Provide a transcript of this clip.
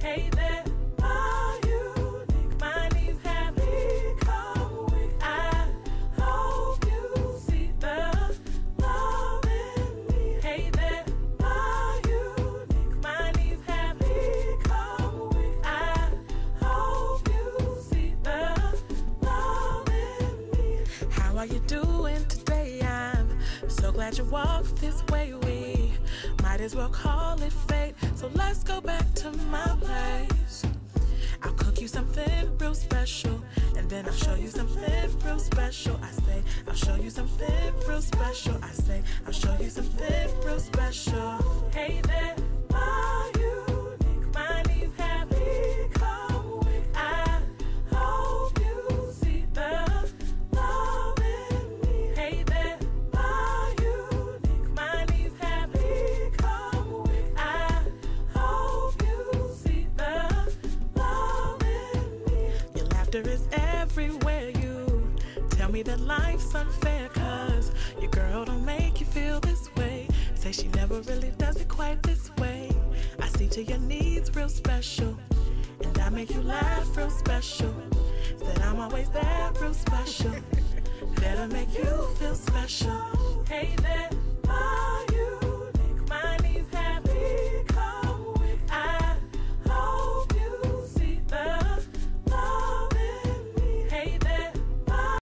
Hey there, my unique. My needs have become weak. I hope you see the love in me. Hey there, my unique. My needs have become weak. I hope you see the love in me. How are you doing today? I'm so glad you walked this way. We might as well call it fate. So let's go back to my place. I'll cook you something real special, and then I'll show you something real special. I say, I'll show you something real special. I say, I'll show you something real special. Hey there, my unique. My needs have become weak. I hope you see the love in me. Hey there, my unique. My needs have become weak. I hope you see the love in me. Your laughter is everywhere. You tell me that life's unfair, 'cause your girl don't make you feel this way. Say she never really does it quite this way. I see to your needs real special, and I make you laugh real special. Said I'm always there real special. Better make you feel special. Hey there, my